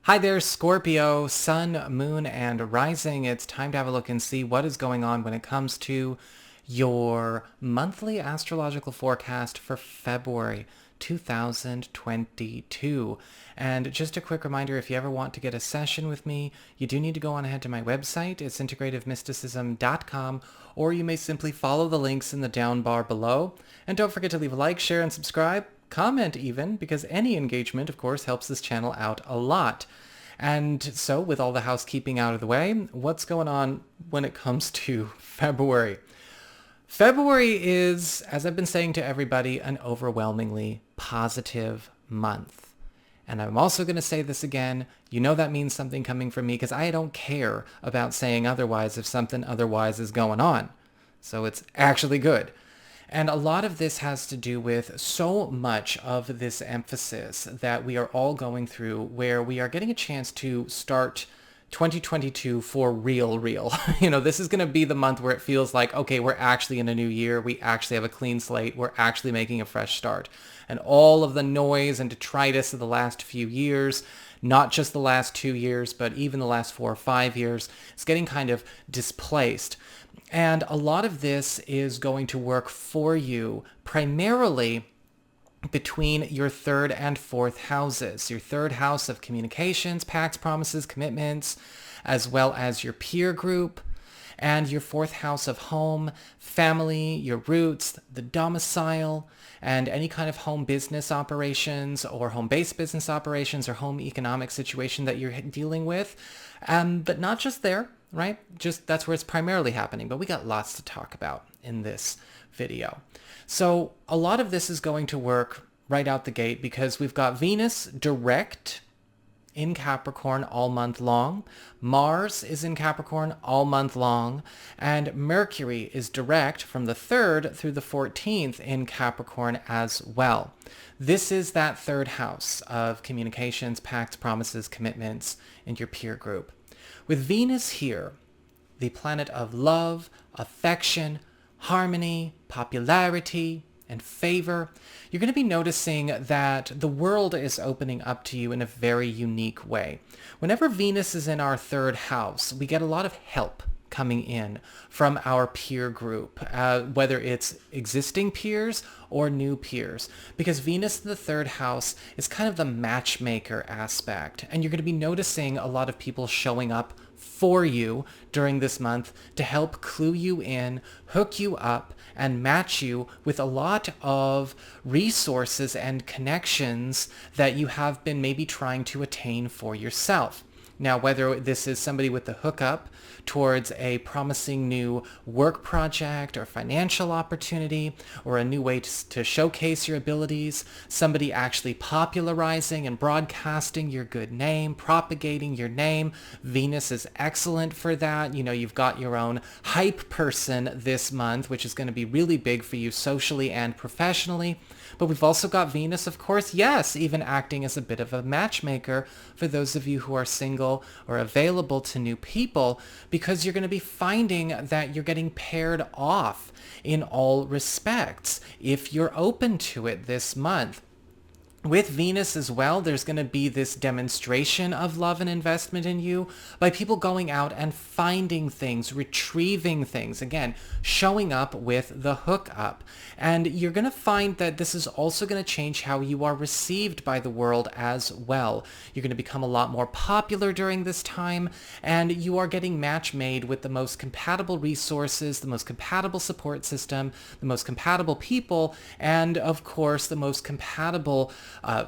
Hi there, Scorpio, Sun, Moon, and Rising. It's time to have a look and see what is going on when it comes to your monthly astrological forecast for February 2022. And just a quick reminder, if you ever want to get a session with me, you do need to go on ahead to my website. It's integrativemysticism.com, or you may simply follow the links in the down bar below. And don't forget to leave a like, share, and subscribe. Comment even, because any engagement, of course, helps this channel out a lot. And so, with all the housekeeping out of the way, what's going on when it comes to February? February is, as I've been saying to everybody, an overwhelmingly positive month. And I'm also going to say this again, you know that means something coming from me because I don't care about saying otherwise if something otherwise is going on. So it's actually good. And a lot of this has to do with so much of this emphasis that we are all going through where we are getting a chance to start 2022 for real. This is going to be the month where it feels like, okay, we're actually in a new year. We actually have a clean slate. We're actually making a fresh start. And all of the noise and detritus of the last few years, not just the last 2 years, but even the last 4 or 5 years, is getting kind of displaced. And a lot of this is going to work for you primarily between your third and fourth houses. Your third house of communications, pacts, promises, commitments, as well as your peer group, and your fourth house of home, family, your roots, the domicile, and any kind of home business operations or home-based business operations or home economic situation that you're dealing with. But not just there, right? Just that's where it's primarily happening. But we got lots to talk about in this video. So a lot of this is going to work right out the gate because we've got Venus direct in Capricorn all month long. Mars is in Capricorn all month long. And Mercury is direct from the 3rd through the 14th in Capricorn as well. This is that third house of communications, pacts, promises, commitments, and your peer group. With Venus here, the planet of love, affection, harmony, popularity, and favor, you're going to be noticing that the world is opening up to you in a very unique way. Whenever Venus is in our third house, we get a lot of help coming in from our peer group, whether it's existing peers or new peers, because Venus in the third house is kind of the matchmaker aspect, and you're going to be noticing a lot of people showing up for you during this month to help clue you in, hook you up, and match you with a lot of resources and connections that you have been maybe trying to attain for yourself. Now, whether this is somebody with the hookup towards a promising new work project or financial opportunity or a new way to showcase your abilities, somebody actually popularizing and broadcasting your good name, propagating your name. Venus is excellent for that. You know, you've got your own hype person this month, which is going to be really big for you socially and professionally. But we've also got Venus, of course, yes, even acting as a bit of a matchmaker for those of you who are single or available to new people, because you're going to be finding that you're getting paired off in all respects if you're open to it this month. With Venus as well, there's going to be this demonstration of love and investment in you by people going out and finding things, retrieving things, again, showing up with the hookup. And you're going to find that this is also going to change how you are received by the world as well. You're going to become a lot more popular during this time, and you are getting match made with the most compatible resources, the most compatible support system, the most compatible people, and of course, the most compatible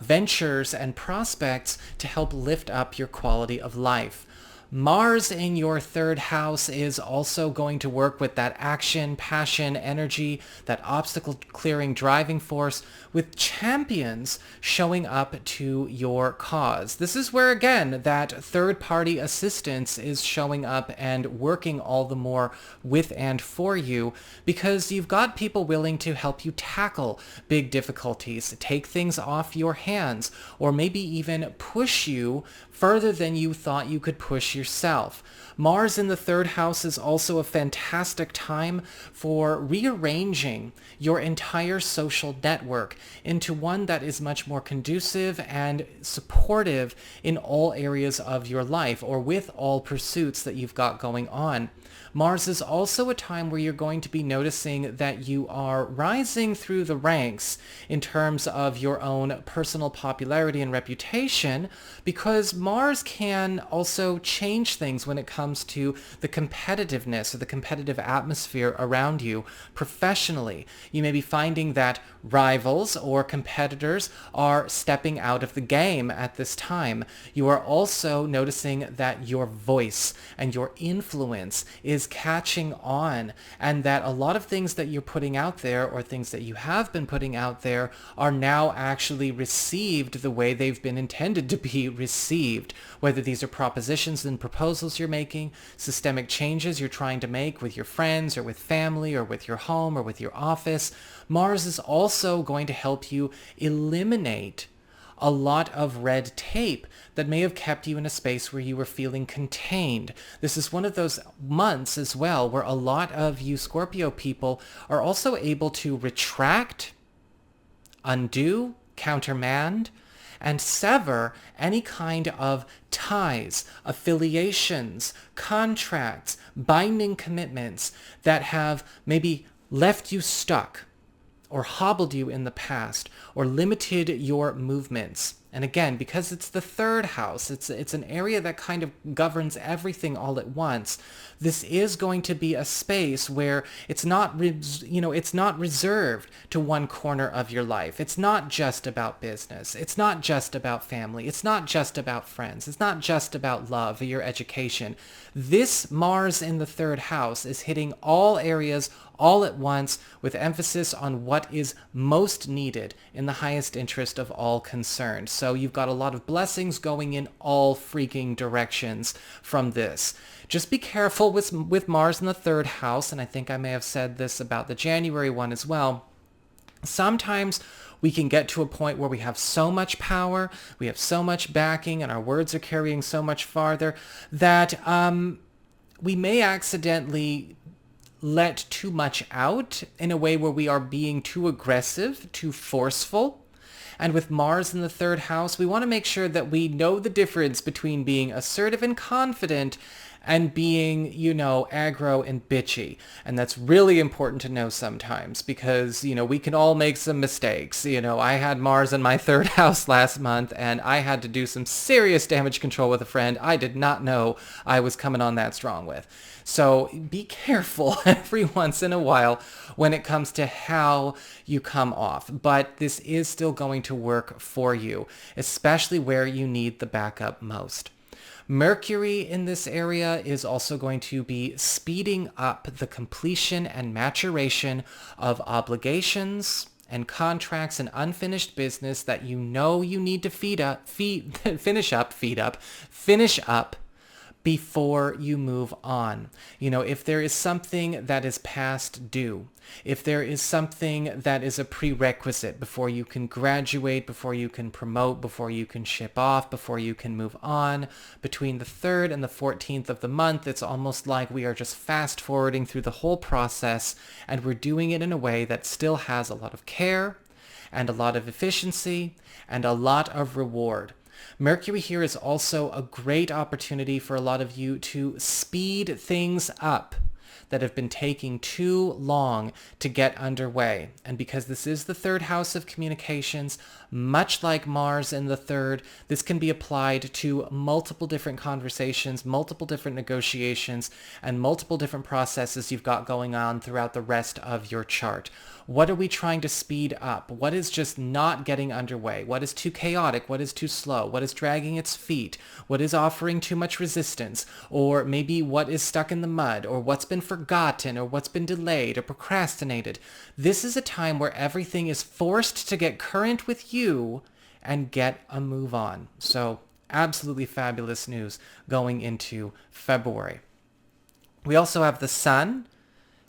ventures and prospects to help lift up your quality of life. Mars in your third house is also going to work with that action, passion, energy, that obstacle clearing driving force, with champions showing up to your cause. This is where, again, that third-party assistance is showing up and working all the more with and for you, because you've got people willing to help you tackle big difficulties, take things off your hands, or maybe even push you further than you thought you could push yourself yourself. Mars in the third house is also a fantastic time for rearranging your entire social network into one that is much more conducive and supportive in all areas of your life, or with all pursuits that you've got going on. Mars is also a time where you're going to be noticing that you are rising through the ranks in terms of your own personal popularity and reputation, because Mars can also change things when it comes to the competitiveness or the competitive atmosphere around you professionally. You may be finding that rivals or competitors are stepping out of the game at this time. You are also noticing that your voice and your influence is catching on, and that a lot of things that you're putting out there, or things that you have been putting out there, are now actually received the way they've been intended to be received. Whether these are propositions and proposals you're making, systemic changes you're trying to make with your friends or with family or with your home or with your office, Mars is also going to help you eliminate a lot of red tape that may have kept you in a space where you were feeling contained. This is one of those months as well where a lot of you Scorpio people are also able to retract, undo, countermand, and sever any kind of ties, affiliations, contracts, binding commitments that have maybe left you stuck, or hobbled you in the past, or limited your movements. And again, because it's the third house, it's an area that kind of governs everything all at once. This is going to be a space where it's not reserved to one corner of your life. It's not just about business. It's not just about family. It's not just about friends. It's not just about love or your education. This Mars in the third house is hitting all areas all at once, with emphasis on what is most needed in the highest interest of all concerned. So you've got a lot of blessings going in all freaking directions from this. Just be careful with Mars in the third house, and I think I may have said this about the January one as well. Sometimes we can get to a point where we have so much power, we have so much backing, and our words are carrying so much farther that we may accidentally let too much out in a way where we are being too aggressive, too forceful. And with Mars in the third house, we want to make sure that we know the difference between being assertive and confident and being, aggro and bitchy. And that's really important to know sometimes, because, we can all make some mistakes. I had Mars in my third house last month, and I had to do some serious damage control with a friend I did not know I was coming on that strong with. So be careful every once in a while when it comes to how you come off. But this is still going to work for you, especially where you need the backup most. Mercury in this area is also going to be speeding up the completion and maturation of obligations and contracts and unfinished business that you need to finish up before you move on. If there is something that is past due, if there is something that is a prerequisite before you can graduate, before you can promote, before you can ship off, before you can move on, between the 3rd and the 14th of the month, it's almost like we are just fast forwarding through the whole process, and we're doing it in a way that still has a lot of care and a lot of efficiency and a lot of reward. Mercury here is also a great opportunity for a lot of you to speed things up that have been taking too long to get underway. And because this is the third house of communications, much like Mars in the third, this can be applied to multiple different conversations, multiple different negotiations, and multiple different processes you've got going on throughout the rest of your chart. What are we trying to speed up? What is just not getting underway? What is too chaotic? What is too slow? What is dragging its feet? What is offering too much resistance? Or maybe what is stuck in the mud? Or what's been forgotten? Or what's been delayed or procrastinated? This is a time where everything is forced to get current with you and get a move on. So absolutely fabulous news going into February. We also have the Sun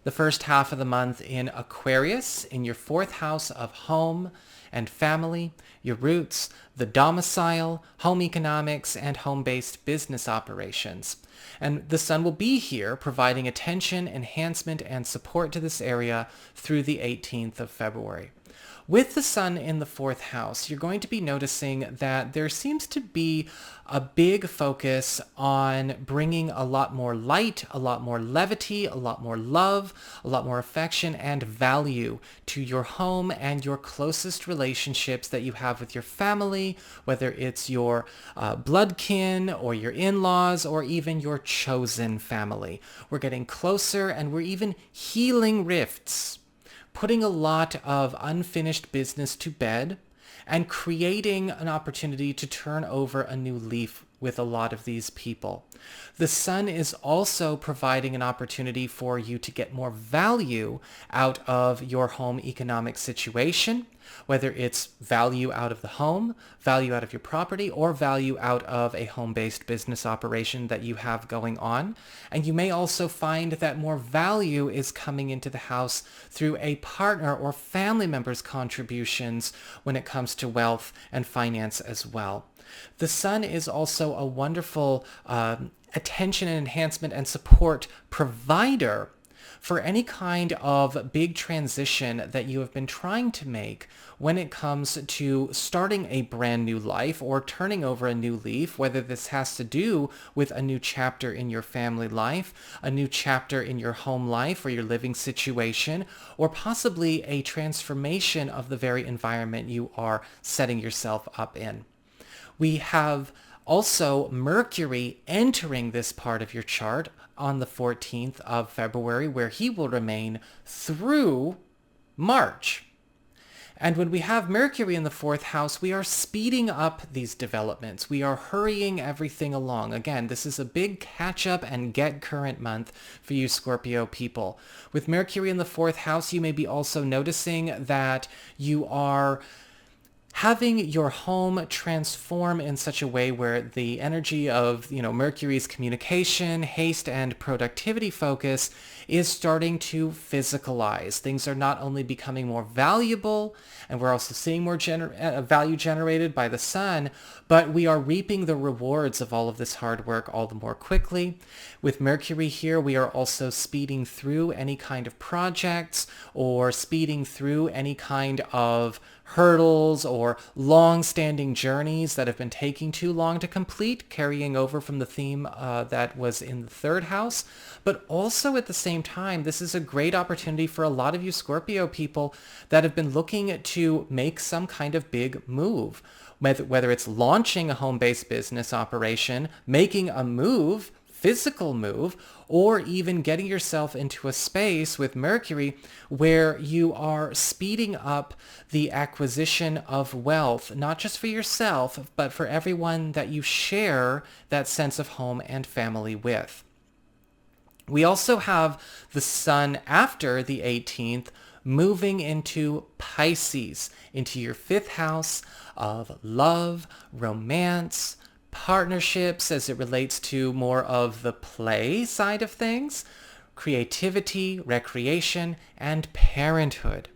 the first half of the month in Aquarius, in your fourth house of home and family, your roots, the domicile, home economics, and home-based business operations. And the sun will be here providing attention, enhancement, and support to this area through the 18th of February. With the sun in the fourth house, you're going to be noticing that there seems to be a big focus on bringing a lot more light, a lot more levity, a lot more love, a lot more affection and value to your home and your closest relationships that you have with your family, whether it's your blood kin or your in-laws or even your chosen family. We're getting closer and we're even healing rifts, putting a lot of unfinished business to bed and creating an opportunity to turn over a new leaf with a lot of these people. The sun is also providing an opportunity for you to get more value out of your home economic situation, whether it's value out of the home, value out of your property, or value out of a home-based business operation that you have going on. And you may also find that more value is coming into the house through a partner or family member's contributions when it comes to wealth and finance as well. The sun is also a wonderful attention and enhancement and support provider for any kind of big transition that you have been trying to make when it comes to starting a brand new life or turning over a new leaf, whether this has to do with a new chapter in your family life, a new chapter in your home life or your living situation, or possibly a transformation of the very environment you are setting yourself up in. We have also Mercury entering this part of your chart on the 14th of February, where he will remain through March. And when we have Mercury in the fourth house, we are speeding up these developments. We are hurrying everything along. Again, this is a big catch-up and get current month for you Scorpio people. With Mercury in the fourth house, you may be also noticing that you are having your home transform in such a way where the energy of, Mercury's communication, haste, and productivity focus is starting to physicalize. Things are not only becoming more valuable, and we're also seeing more value generated by the sun, but we are reaping the rewards of all of this hard work all the more quickly. With Mercury here, we are also speeding through any kind of projects or speeding through any kind of hurdles or long-standing journeys that have been taking too long to complete, carrying over from the theme that was in the third house. But also at the same time, this is a great opportunity for a lot of you Scorpio people that have been looking to make some kind of big move, whether it's launching a home-based business operation, making a move, physical move, or even getting yourself into a space with Mercury where you are speeding up the acquisition of wealth, not just for yourself, but for everyone that you share that sense of home and family with. We also have the sun after the 18th moving into Pisces, into your fifth house of love, romance, partnerships as it relates to more of the play side of things, creativity, recreation, and parenthood.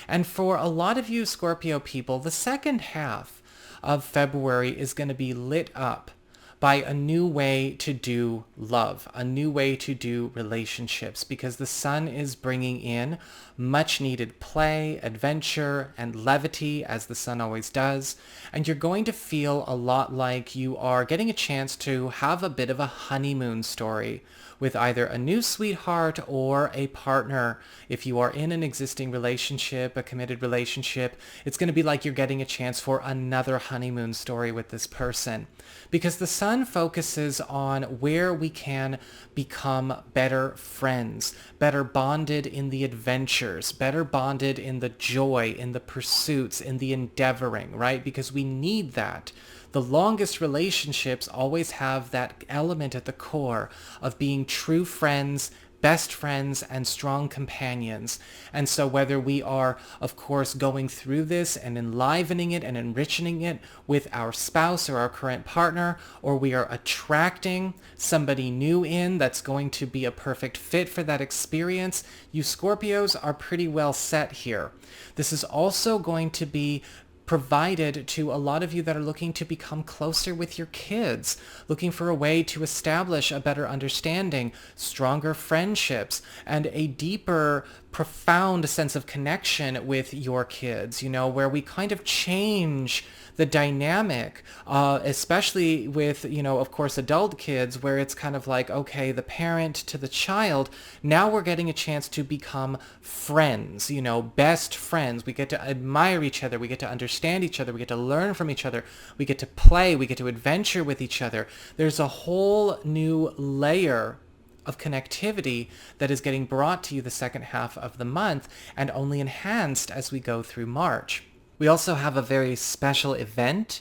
And for a lot of you Scorpio people, the second half of February is going to be lit up by a new way to do love, a new way to do relationships, because the sun is bringing in much needed play, adventure, and levity, as the sun always does. And you're going to feel a lot like you are getting a chance to have a bit of a honeymoon story with either a new sweetheart or a partner. If you are in an existing relationship, a committed relationship, it's going to be like you're getting a chance for another honeymoon story with this person. Because the sun focuses on where we can become better friends, better bonded in the adventures, better bonded in the joy, in the pursuits, in the endeavoring, right? Because we need that. The longest relationships always have that element at the core of being true friends, best friends and strong companions. And so whether we are, of course, going through this and enlivening it and enriching it with our spouse or our current partner, or we are attracting somebody new in that's going to be a perfect fit for that experience, you Scorpios are pretty well set here. This is also going to be provided to a lot of you that are looking to become closer with your kids, looking for a way to establish a better understanding, stronger friendships, and a deeper, profound sense of connection with your kids, where we kind of change the dynamic, especially with, of course, adult kids, where it's kind of like, okay, the parent to the child, now we're getting a chance to become friends, best friends. We get to admire each other. We get to understand each other. We get to learn from each other. We get to play. We get to adventure with each other. There's a whole new layer of connectivity that is getting brought to you the second half of the month and only enhanced as we go through March. We also have a very special event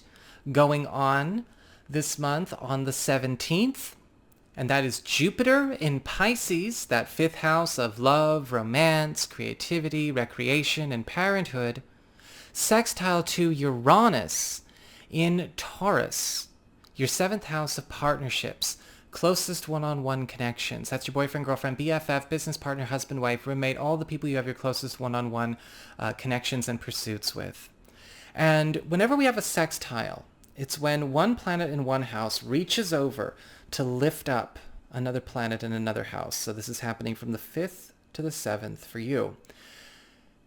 going on this month on the 17th, and that is Jupiter in Pisces, that fifth house of love, romance, creativity, recreation, and parenthood, sextile to Uranus in Taurus, your seventh house of partnerships, closest one-on-one connections. That's your boyfriend, girlfriend, BFF, business partner, husband, wife, roommate, all the people you have your closest one-on-one connections and pursuits with. And whenever we have a sextile, it's when one planet in one house reaches over to lift up another planet in another house. So this is happening from the 5th to the 7th for you.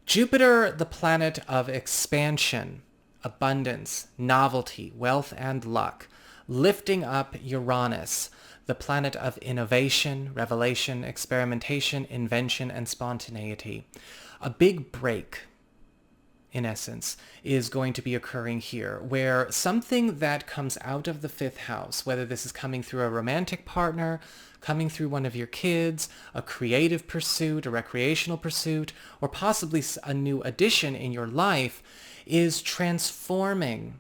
Jupiter, the planet of expansion, abundance, novelty, wealth, and luck, lifting up Uranus, the planet of innovation, revelation, experimentation, invention, and spontaneity. A big break, in essence, is going to be occurring here, where something that comes out of the fifth house, whether this is coming through a romantic partner, coming through one of your kids, a creative pursuit, a recreational pursuit, or possibly a new addition in your life, is transforming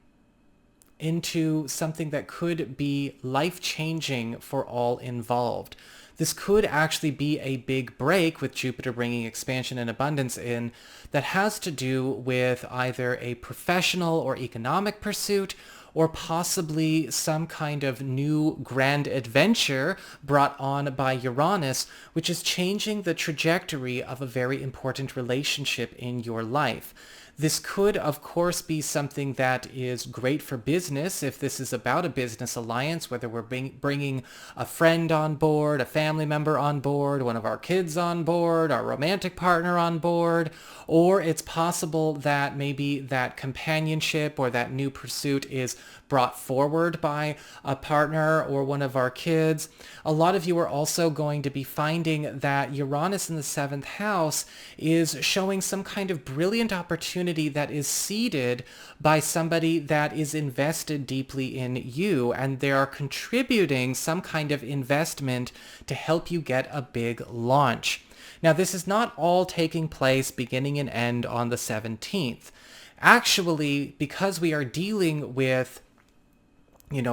into something that could be life-changing for all involved. This could actually be a big break with Jupiter bringing expansion and abundance in that has to do with either a professional or economic pursuit or possibly some kind of new grand adventure brought on by Uranus, which is changing the trajectory of a very important relationship in your life. This could, of course, be something that is great for business if this is about a business alliance, whether we're bringing a friend on board, a family member on board, one of our kids on board, our romantic partner on board, or it's possible that maybe that companionship or that new pursuit is brought forward by a partner or one of our kids. A lot of you are also going to be finding that Uranus in the 7th house is showing some kind of brilliant opportunity that is seeded by somebody that is invested deeply in you, and they are contributing some kind of investment to help you get a big launch. Now, this is not all taking place beginning and end on the 17th. Actually, because we are dealing with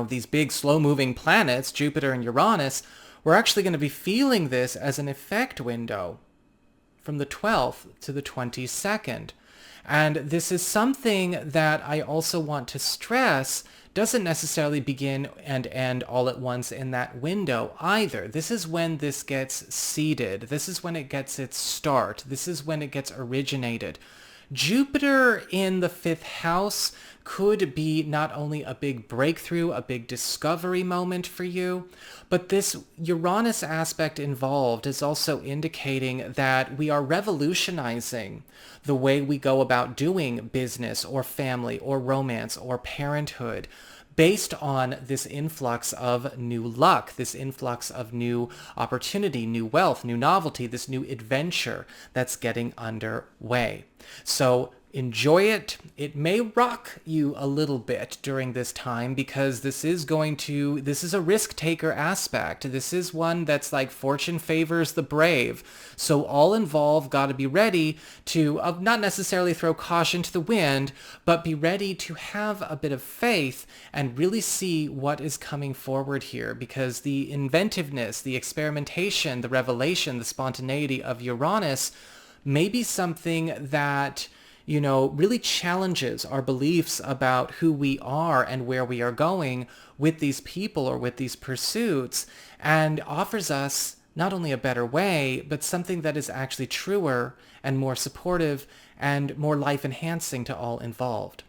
these big slow-moving planets, Jupiter and Uranus, we're actually going to be feeling this as an effect window from the 12th to the 22nd. And this is something that I also want to stress doesn't necessarily begin and end all at once in that window either. This is when this gets seeded. This is when it gets its start. This is when it gets originated. Jupiter in the 5th house could be not only a big breakthrough, a big discovery moment for you, but this Uranus aspect involved is also indicating that we are revolutionizing the way we go about doing business or family or romance or parenthood, based on this influx of new luck, this influx of new opportunity, new wealth, new novelty, this new adventure that's getting underway. So enjoy it. It may rock you a little bit during this time because this is a risk taker aspect. This is one that's like fortune favors the brave. So all involved got to be ready to not necessarily throw caution to the wind, but be ready to have a bit of faith and really see what is coming forward here, because the inventiveness, the experimentation, the revelation, the spontaneity of Uranus may be something that really challenges our beliefs about who we are and where we are going with these people or with these pursuits, and offers us not only a better way, but something that is actually truer and more supportive and more life-enhancing to all involved.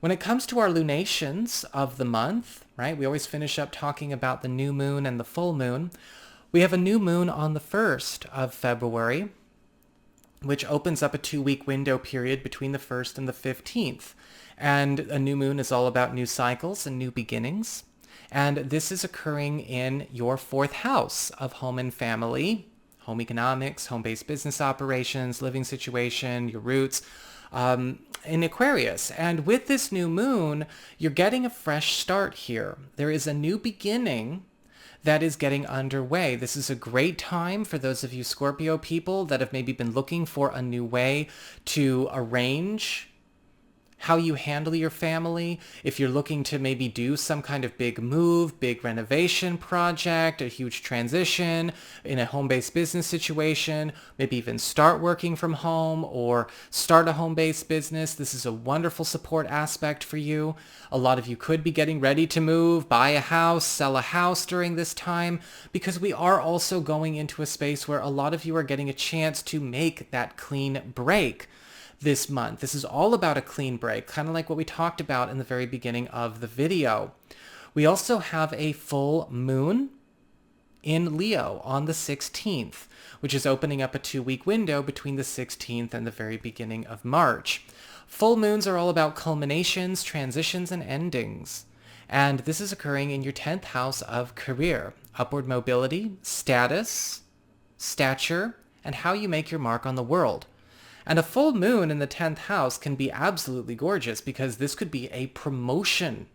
When it comes to our lunations of the month, right, we always finish up talking about the new moon and the full moon. We have a new moon on the 1st of February, which opens up a 2-week window period between the 1st and the 15th. And a new moon is all about new cycles and new beginnings. And this is occurring in your 4th house of home and family, home economics, home-based business operations, living situation, your roots, in Aquarius. And with this new moon, you're getting a fresh start here. There is a new beginning that is getting underway. This is a great time for those of you Scorpio people that have maybe been looking for a new way to arrange how you handle your family. If you're looking to maybe do some kind of big move, big renovation project, a huge transition in a home-based business situation, maybe even start working from home or start a home-based business, this is a wonderful support aspect for you. A lot of you could be getting ready to move, buy a house, sell a house during this time, because we are also going into a space where a lot of you are getting a chance to make that clean break this month. This is all about a clean break, kind of like what we talked about in the very beginning of the video. We also have a full moon in Leo on the 16th, which is opening up a 2-week window between the 16th and the very beginning of March. Full moons are all about culminations, transitions, and endings. And this is occurring in your 10th house of career, upward mobility, status, stature, and how you make your mark on the world. And a full moon in the 10th house can be absolutely gorgeous because this could be a promotion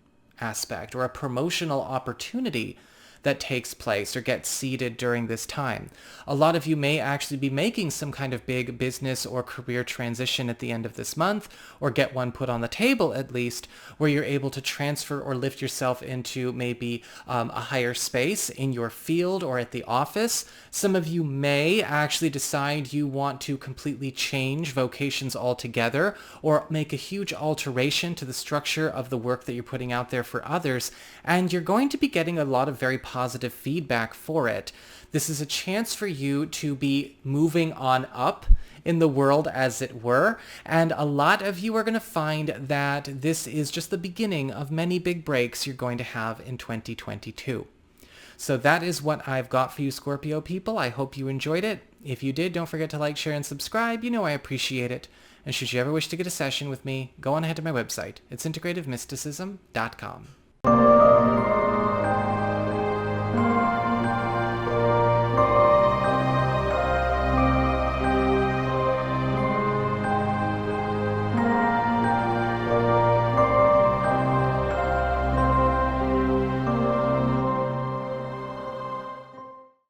aspect or a promotional opportunity that takes place or gets seeded during this time. A lot of you may actually be making some kind of big business or career transition at the end of this month, or get one put on the table at least, where you're able to transfer or lift yourself into maybe a higher space in your field or at the office. Some of you may actually decide you want to completely change vocations altogether or make a huge alteration to the structure of the work that you're putting out there for others, and you're going to be getting a lot of very positive feedback for it. This is a chance for you to be moving on up in the world, as it were, and a lot of you are going to find that this is just the beginning of many big breaks you're going to have in 2022. So that is what I've got for you, Scorpio people. I hope you enjoyed it. If you did, don't forget to like, share, and subscribe. You know I appreciate it. And should you ever wish to get a session with me, go on ahead to my website. It's integrativemysticism.com.